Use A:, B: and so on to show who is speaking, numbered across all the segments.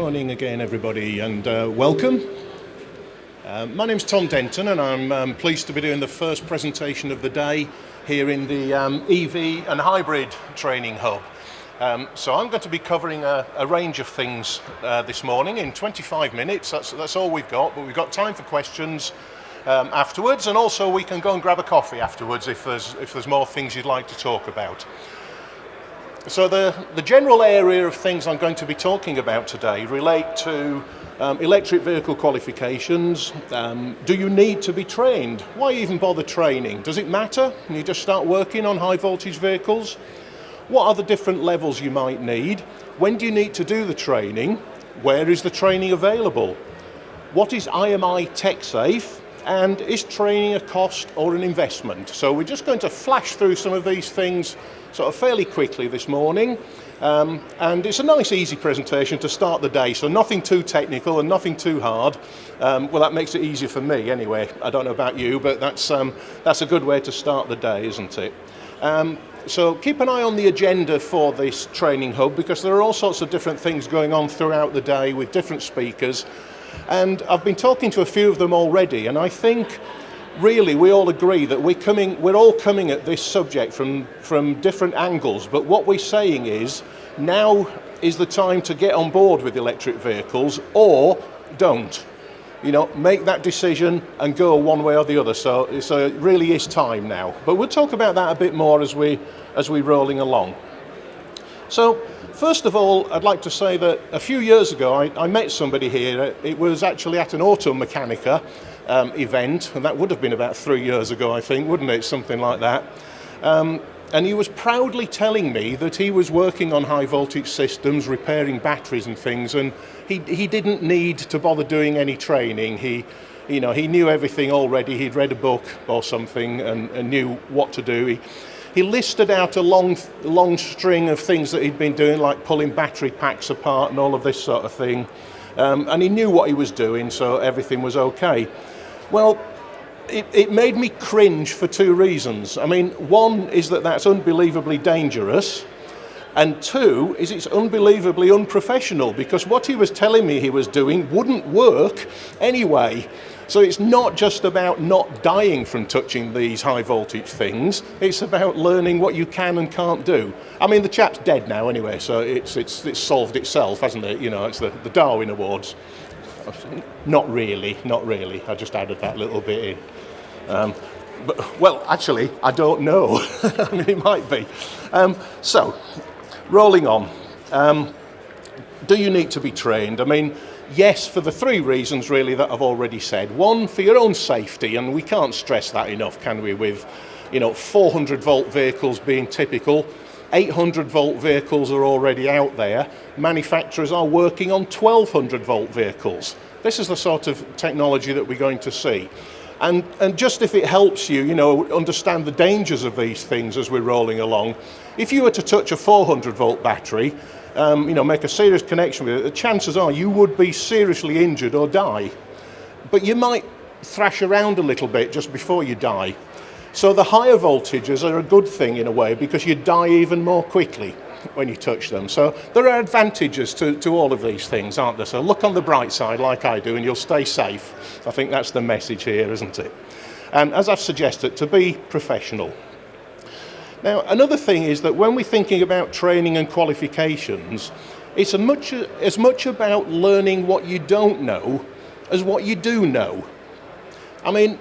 A: morning again, everybody, and welcome. My name's Tom Denton, and I'm pleased to be doing the first presentation of the day here in the EV and hybrid training hub. So I'm going to be covering a range of things this morning in 25 minutes. That's all we've got, but we've got time for questions afterwards, and also we can go and grab a coffee afterwards if there's more things you'd like to talk about. So the general area of things I'm going to be talking about today relate to electric vehicle qualifications. Do you need to be trained? Why even bother training? Does it matter? Can you just start working on high voltage vehicles? What are the different levels you might need? When do you need to do the training? Where is the training available? What is IMI TechSafe? And is training a cost or an investment? So we're just going to flash through some of these things sort of fairly quickly this morning. And it's a nice easy presentation to start the day, so nothing too technical and nothing too hard. Well, that makes it easier for me anyway. I don't know about you, but that's a good way to start the day, isn't it? So keep an eye on the agenda for this training hub, because there are all sorts of different things going on throughout the day with different speakers. And I've been talking to a few of them already, and I think really we all agree that we're all coming at this subject from different angles, but what we're saying is now is the time to get on board with electric vehicles, or don't. You know, make that decision and go one way or the other. So it really is time now. But we'll talk about that a bit more as we're rolling along. So first of all, I'd like to say that a few years ago I met somebody here. It was actually at an Auto Mechanica event, and that would have been about 3 years ago, I think, wouldn't it? Something like that. And he was proudly telling me that he was working on high voltage systems, repairing batteries and things, and he didn't need to bother doing any training. He knew everything already. He'd read a book or something and knew what to do. He listed out a long string of things that he'd been doing, like pulling battery packs apart and all of this sort of thing. And he knew what he was doing, so everything was okay. Well, it made me cringe for two reasons. I mean, one is that's unbelievably dangerous, and two is it's unbelievably unprofessional, because what he was telling me he was doing wouldn't work anyway. So it's not just about not dying from touching these high voltage things, it's about learning what you can and can't do. I mean, the chap's dead now anyway, so it's solved itself, hasn't it? You know, it's the Darwin Awards. Not really. I just added that little bit in. But, well, actually, I don't know. I mean, it might be. So, rolling on. Do you need to be trained? I mean, yes, for the three reasons really that I've already said. One, for your own safety, and we can't stress that enough, can we, with 400 volt vehicles being typical. 800 volt vehicles are already out there. Manufacturers are working on 1200 volt vehicles. This is the sort of technology that we're going to see. And just if it helps you, understand the dangers of these things as we're rolling along, if you were to touch a 400 volt battery, make a serious connection with it, the chances are you would be seriously injured or die. But you might thrash around a little bit just before you die. So the higher voltages are a good thing in a way, because you die even more quickly when you touch them. So there are advantages to all of these things, aren't there? So look on the bright side like I do and you'll stay safe. I think that's the message here, isn't it? And as I've suggested, to be professional. Now, another thing is that when we're thinking about training and qualifications, it's as much about learning what you don't know as what you do know. I mean,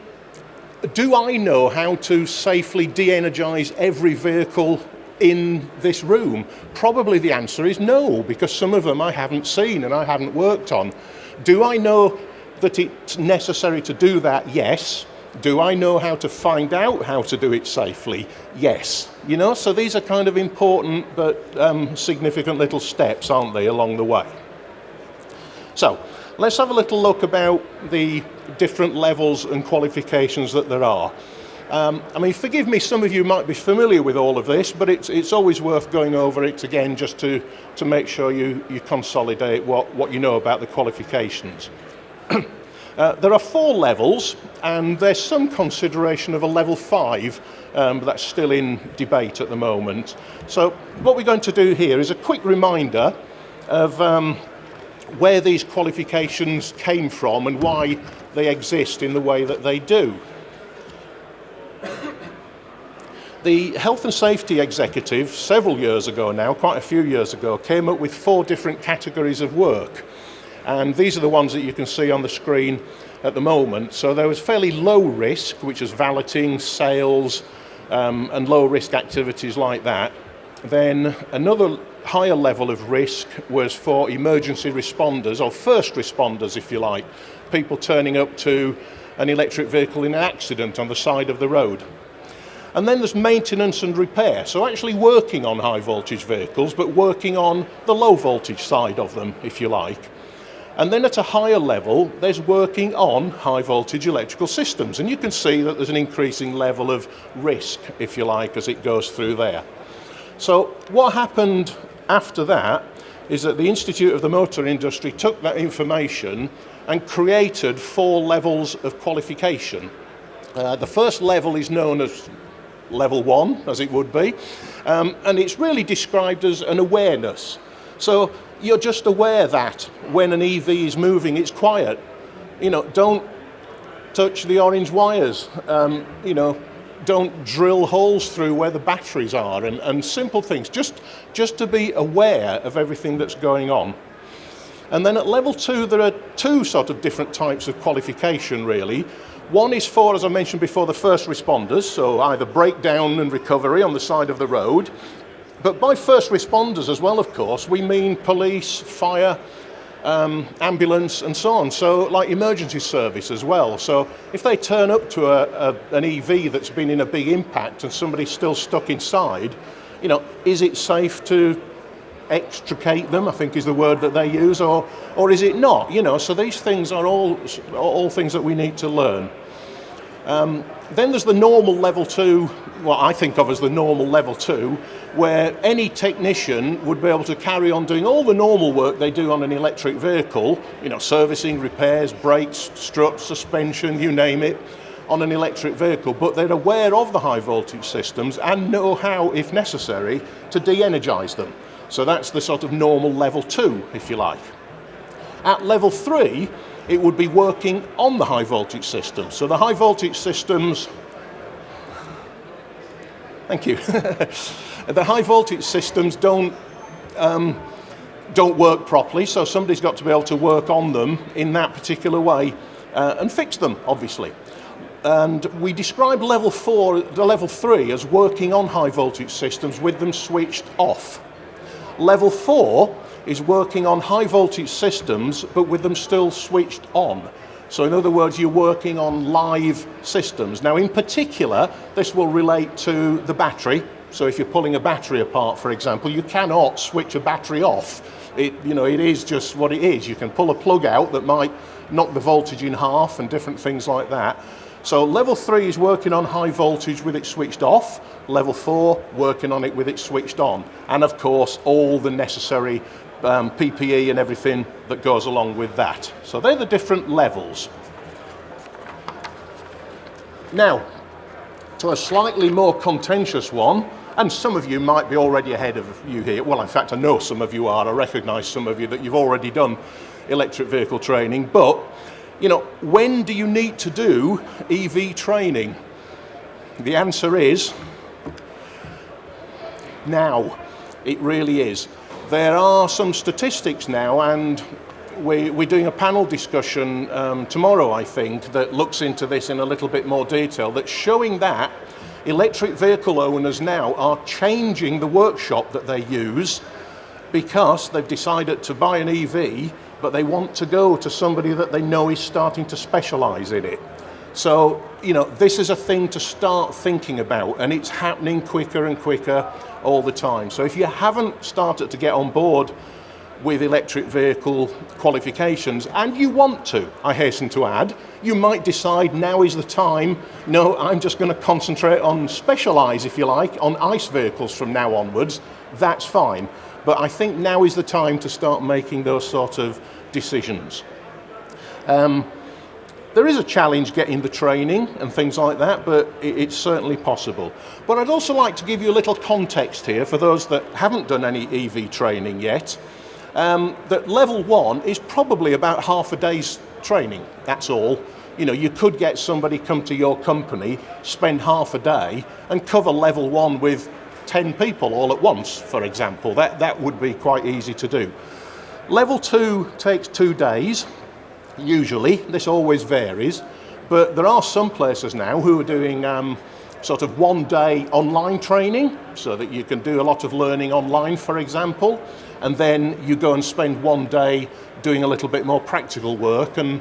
A: do I know how to safely de-energize every vehicle in this room? Probably the answer is no, because some of them I haven't seen and I haven't worked on. Do I know that it's necessary to do that? Yes. Do I know how to find out how to do it safely? Yes. So these are kind of important but significant little steps, aren't they, along the way? So let's have a little look about the different levels and qualifications that there are. I mean, forgive me, some of you might be familiar with all of this, but it's always worth going over it again just to make sure you consolidate what you know about the qualifications. There are 4 levels, and there's some consideration of a level 5, but that's still in debate at the moment. So what we're going to do here is a quick reminder of where these qualifications came from and why they exist in the way that they do. The health and safety executive, several years ago now, quite a few years ago, came up with 4 different categories of work. And these are the ones that you can see on the screen at the moment. So there was fairly low risk, which is valeting, sales, and low risk activities like that. Then another higher level of risk was for emergency responders, or first responders if you like, people turning up to an electric vehicle in an accident on the side of the road. And then there's maintenance and repair, so actually working on high voltage vehicles, but working on the low voltage side of them, if you like. And then at a higher level, there's working on high voltage electrical systems. And you can see that there's an increasing level of risk, if you like, as it goes through there. So what happened after that is that the Institute of the Motor Industry took that information and created 4 levels of qualification. The first level is known as level 1, as it would be, and it's really described as an awareness. So you're just aware that when an EV is moving, it's quiet. You know, don't touch the orange wires. You know, don't drill holes through where the batteries are, and simple things. Just to be aware of everything that's going on. And then at level 2, there are 2 sort of different types of qualification, really. One is for, as I mentioned before, the first responders, so either breakdown and recovery on the side of the road. But by first responders as well, of course, we mean police, fire, ambulance and so on, so like emergency service as well. So if they turn up to an EV that's been in a big impact and somebody's still stuck inside, you know, is it safe to extricate them, I think is the word that they use, or is it not? You know, so these things are all things that we need to learn. Then there's the normal level 2, what I think of as the normal level 2, where any technician would be able to carry on doing all the normal work they do on an electric vehicle, you know, servicing, repairs, brakes, struts, suspension, you name it, on an electric vehicle, but they're aware of the high voltage systems and know how, if necessary, to de-energize them. So that's the sort of normal level 2, if you like. At level 3, it would be working on the high voltage system. So the high voltage systems, thank you. The high voltage systems don't work properly, so somebody's got to be able to work on them in that particular way and fix them, obviously. And we describe level 3 as working on high voltage systems with them switched off. Level 4 is working on high voltage systems, but with them still switched on. So in other words, you're working on live systems. Now in particular, this will relate to the battery. So if you're pulling a battery apart, for example, you cannot switch a battery off. It is just what it is. You can pull a plug out that might knock the voltage in half and different things like that. So level 3 is working on high voltage with it switched off. Level 4, working on it with it switched on. And of course, all the necessary PPE and everything that goes along with that. So they're the different levels. Now, to a slightly more contentious one, and some of you might be already ahead of you here. Well, in fact, I know some of you are. I recognise some of you that you've already done electric vehicle training. But, you know, when do you need to do EV training? The answer is now. It really is. There are some statistics now, and we're doing a panel discussion tomorrow, I think, that looks into this in a little bit more detail, that's showing that electric vehicle owners now are changing the workshop that they use because they've decided to buy an EV, but they want to go to somebody that they know is starting to specialise in it. So, you know, this is a thing to start thinking about, and it's happening quicker and quicker all the time. So if you haven't started to get on board with electric vehicle qualifications, and you want to, I hasten to add, you might decide now is the time, no, I'm just going to concentrate on specialise, if you like, on ICE vehicles from now onwards. That's fine. But I think now is the time to start making those sort of decisions. There is a challenge getting the training and things like that, but it's certainly possible. But I'd also like to give you a little context here for those that haven't done any EV training yet. that level 1 is probably about half a day's training, that's all. You know, you could get somebody come to your company, spend half a day and cover level 1 with 10 people all at once, for example. That would be quite easy to do. Level 2 takes 2 days, usually. This always varies, but there are some places now who are doing sort of 1 day online training, so that you can do a lot of learning online, for example, and then you go and spend 1 day doing a little bit more practical work and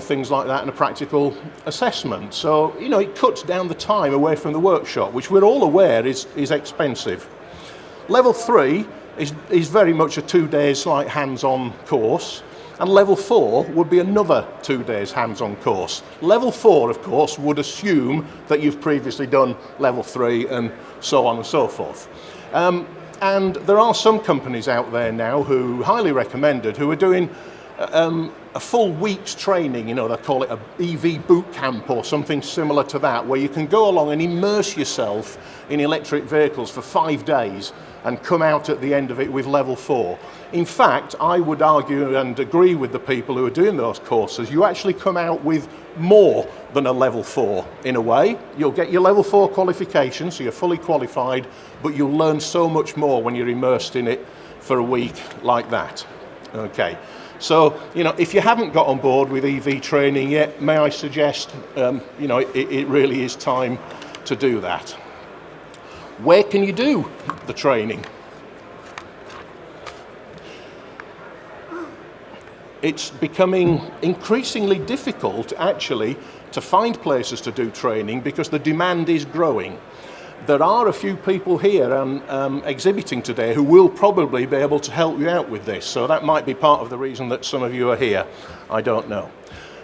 A: things like that, and a practical assessment. So, you know, it cuts down the time away from the workshop, which we're all aware is expensive. Level 3 is very much a 2 days like hands-on course, and level 4 would be another 2 days hands-on course. Level 4, of course, would assume that you've previously done level 3 and so on and so forth. And there are some companies out there now who, highly recommended, who are doing a full week's training. You know, they call it a EV boot camp or something similar to that, where you can go along and immerse yourself in electric vehicles for 5 days and come out at the end of it with level 4. In fact, I would argue and agree with the people who are doing those courses, you actually come out with more than a level 4 in a way. You'll get your level 4 qualification, so you're fully qualified, but you'll learn so much more when you're immersed in it for a week like that. Okay. So, you know, if you haven't got on board with EV training yet, may I suggest, you know, it really is time to do that. Where can you do the training? It's becoming increasingly difficult, actually, to find places to do training because the demand is growing. There are a few people here exhibiting today who will probably be able to help you out with this, so that might be part of the reason that some of you are here. I don't know.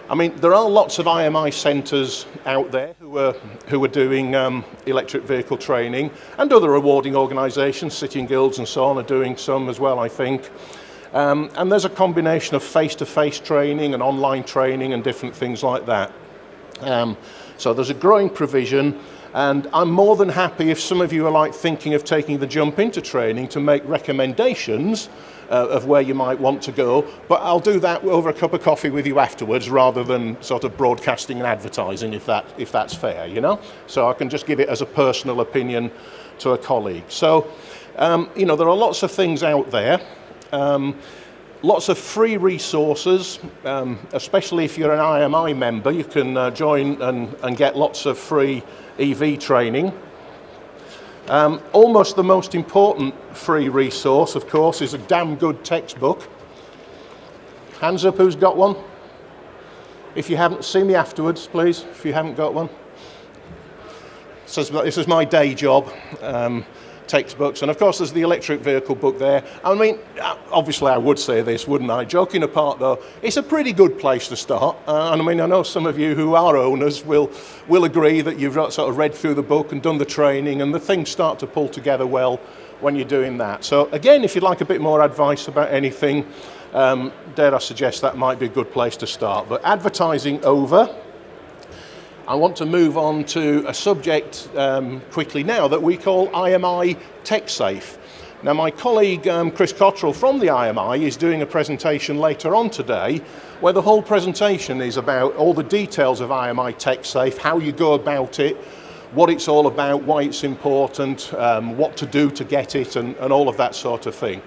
A: I mean, there are lots of IMI centres out there who are doing electric vehicle training, and other awarding organisations, City and Guilds and so on, are doing some as well, I think. And there's a combination of face-to-face training and online training and different things like that. So there's a growing provision. And I'm more than happy if some of you are like thinking of taking the jump into training to make recommendations of where you might want to go, but I'll do that over a cup of coffee with you afterwards rather than sort of broadcasting and advertising, if that's fair, you know? So I can just give it as a personal opinion to a colleague. So, you know, there are lots of things out there. Lots of free resources, especially if you're an IMI member. You can join and get lots of free EV training. Almost the most important free resource, of course, is a damn good textbook. Hands up who's got one. If you haven't, see me afterwards, please, if you haven't got one. This is my day job. Textbooks, and of course there's the electric vehicle book there. I mean, obviously I would say this, wouldn't I? Joking apart though, it's a pretty good place to start. And I mean, I know some of you who are owners will agree that you've sort of read through the book and done the training, and the things start to pull together well when you're doing that. So again, if you'd like a bit more advice about anything, dare I suggest that might be a good place to start. But advertising over, I want to move on to a subject quickly now that we call IMI TechSafe. Now, my colleague Chris Cottrell from the IMI is doing a presentation later on today where the whole presentation is about all the details of IMI TechSafe, how you go about it, what it's all about, why it's important, what to do to get it, and all of that sort of thing.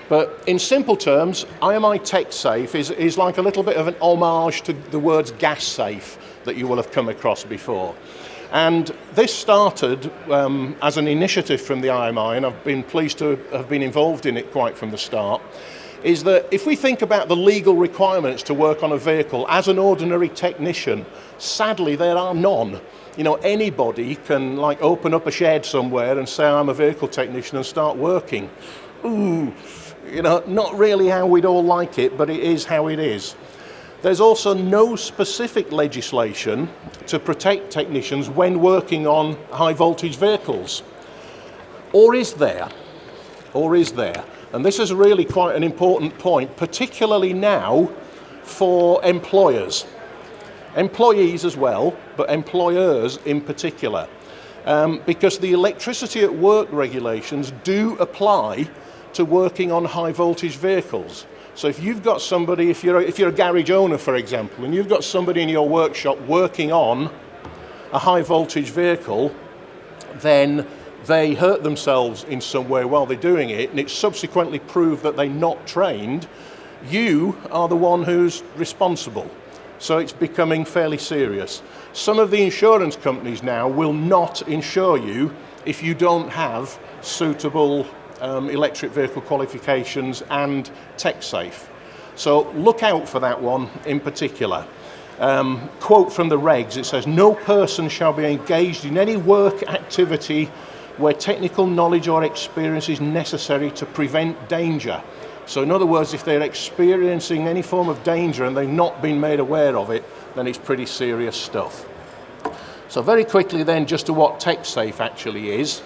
A: But in simple terms, IMI TechSafe is like a little bit of an homage to the words gas safe that you will have come across before. And this started as an initiative from the IMI, and I've been pleased to have been involved in it quite from the start, is that if we think about the legal requirements to work on a vehicle as an ordinary technician, sadly there are none. You know, anybody can like open up a shed somewhere and say I'm a vehicle technician and start working. Ooh. You know, not really how we'd all like it, but it is how it is. There's also no specific legislation to protect technicians when working on high voltage vehicles. Or is there? Or is there? And this is really quite an important point, particularly now for employers. employees as well, but employers in particular, because the electricity at work regulations do apply to working on high voltage vehicles. So if you've got somebody, if you're a garage owner, for example, and you've got somebody in your workshop working on a high voltage vehicle, then they hurt themselves in some way while they're doing it, and it's subsequently proved that they're not trained, you are the one who's responsible. So it's becoming fairly serious. Some of the insurance companies now will not insure you if you don't have suitable electric vehicle qualifications and TechSafe. So look out for that one in particular. Quote from the regs, it says, "No person shall be engaged in any work activity where technical knowledge or experience is necessary to prevent danger." So in other words, if they're experiencing any form of danger and they've not been made aware of it, then it's pretty serious stuff. So very quickly then, just to what TechSafe actually is.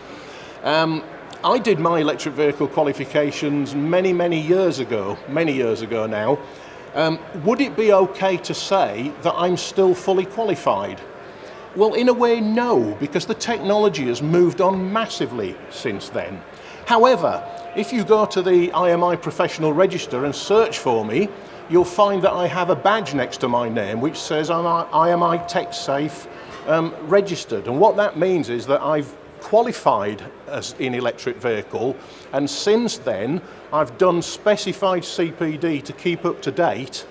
A: I did my electric vehicle qualifications many years ago now. Would it be okay to say that I'm still fully qualified? Well, in a way, no, because the technology has moved on massively since then. However, if you go to the IMI Professional Register and search for me, you'll find that I have a badge next to my name which says I'm IMI TechSafe registered. And what that means is that I've qualified as in electric vehicle, and since then I've done specified CPD to keep up to date.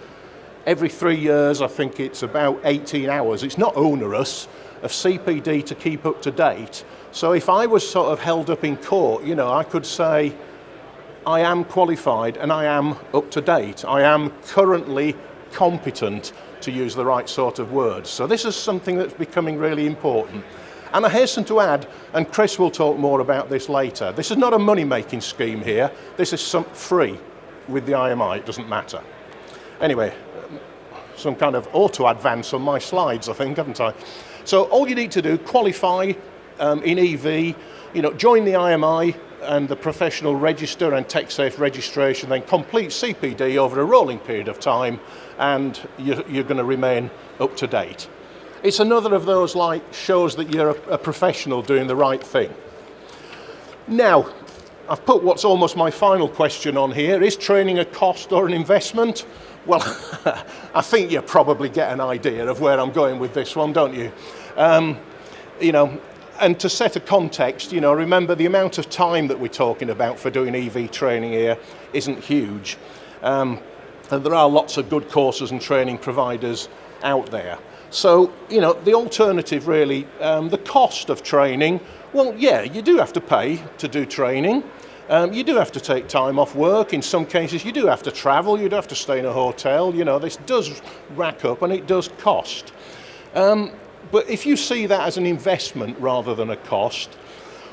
A: Every 3 years, I think it's about 18 hours, it's not onerous, of CPD to keep up to date. So if I was sort of held up in court, you know, I could say I am qualified and I am up to date. I am currently competent, to use the right sort of words. So this is something that's becoming really important. And I hasten to add, and Chris will talk more about this later, this is not a money-making scheme here. This is free with the IMI, it doesn't matter. Anyway, some kind of auto-advance on my slides, I think, haven't I? So all you need to do, qualify in EV, you know, join the IMI and the professional register and TechSafe registration, then complete CPD over a rolling period of time, and you're going to remain up to date. It's another of those shows that you're a professional doing the right thing. Now, I've put what's almost my final question on here. Is training a cost or an investment? Well, I think you probably get an idea of where I'm going with this one, don't you? You know, and to set a context, you know, remember the amount of time that we're talking about for doing EV training here isn't huge. And there are lots of good courses and training providers out there. So, you know, the alternative really, the cost of training, well, yeah, you do have to pay to do training. You do have to take time off work. In some cases, you do have to travel. You do have to stay in a hotel. You know, this does rack up and it does cost. But if you see that as an investment rather than a cost,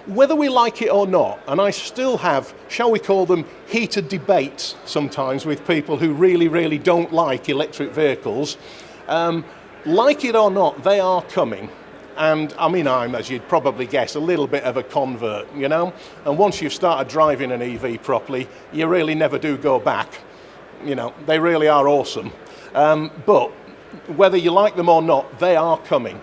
A: whether we like it or not, and I still have, shall we call them, heated debates sometimes with people who really don't like electric vehicles, like it or not, they are coming. And I mean, I'm, as you'd probably guess, a little bit of a convert, you know? And once you've started driving an EV properly, you really never do go back. You know, they really are awesome. But whether you like them or not, they are coming.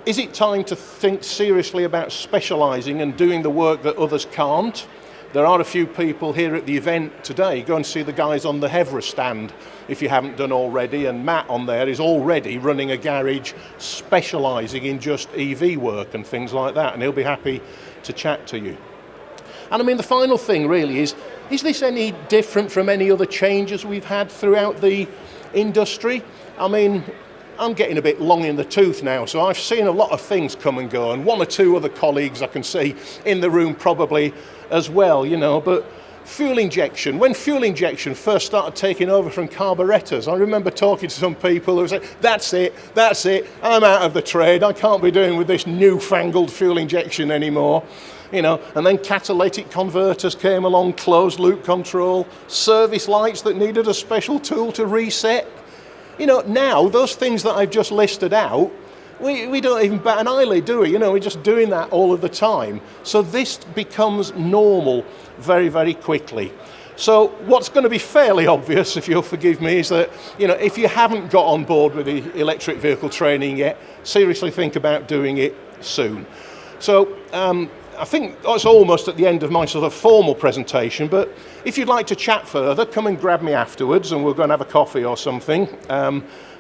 A: Is it time to think seriously about specialising and doing the work that others can't? There are a few people here at the event today. Go and see the guys on the Hevra stand if you haven't done already, and Matt on there is already running a garage specialising in just EV work and things like that, and he'll be happy to chat to you. And I mean, the final thing really is this any different from any other changes we've had throughout the industry? I mean, I'm getting a bit long in the tooth now, so I've seen a lot of things come and go, and one or two other colleagues I can see in the room probably as well, you know, but fuel injection, when fuel injection first started taking over from carburetors, I remember talking to some people who said, that's it, I'm out of the trade, I can't be doing with this newfangled fuel injection anymore. You know, and then catalytic converters came along, closed loop control, service lights that needed a special tool to reset. You know, now those things that I've just listed out, we don't even bat an eyelid, do we? You know, we're just doing that all of the time. So this becomes normal very quickly. So what's going to be fairly obvious, if you'll forgive me, is that if you haven't got on board with the electric vehicle training yet, seriously think about doing it soon. So I think it's almost at the end of my sort of formal presentation, but if you'd like to chat further, come and grab me afterwards and we'll go and have a coffee or something.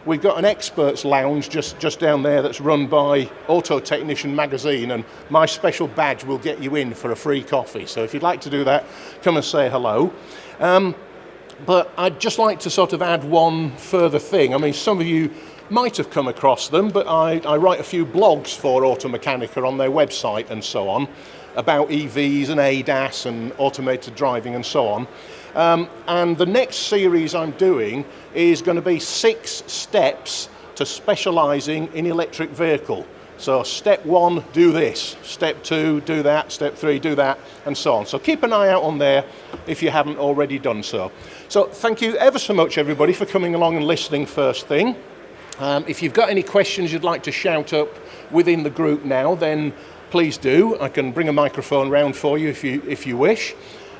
A: We've got an experts lounge just down there that's run by Auto Technician magazine, and my special badge will get you in for a free coffee. So if you'd like to do that, come and say hello. But I'd just like to sort of add one further thing. I mean, some of you might have come across them, but I write a few blogs for Automechanica on their website and so on about EVs and ADAS and automated driving and so on. And the next series I'm doing is going to be 6 steps to specialising in electric vehicle. So step 1, do this. Step 2, do that. Step 3, do that, and so on. So keep an eye out on there if you haven't already done so. So thank you ever so much, everybody, for coming along and listening first thing. If you've got any questions you'd like to shout up within the group now, then please do. I can bring a microphone round for you if you wish.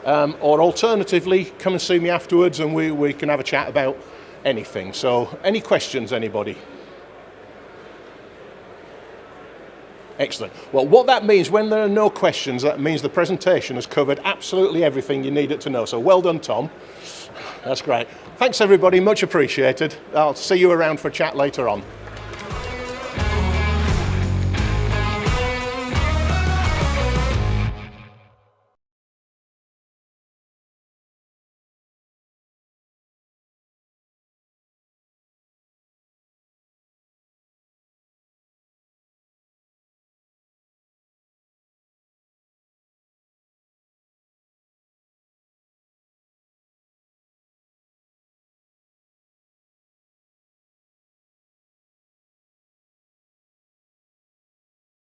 A: Or alternatively, come and see me afterwards and we can have a chat about anything. So any questions, anybody? Excellent. Well, what that means, when there are no questions, that means the presentation has covered absolutely everything you needed to know. So well done, Tom. That's great. Thanks, everybody. Much appreciated. I'll see you around for a chat later on.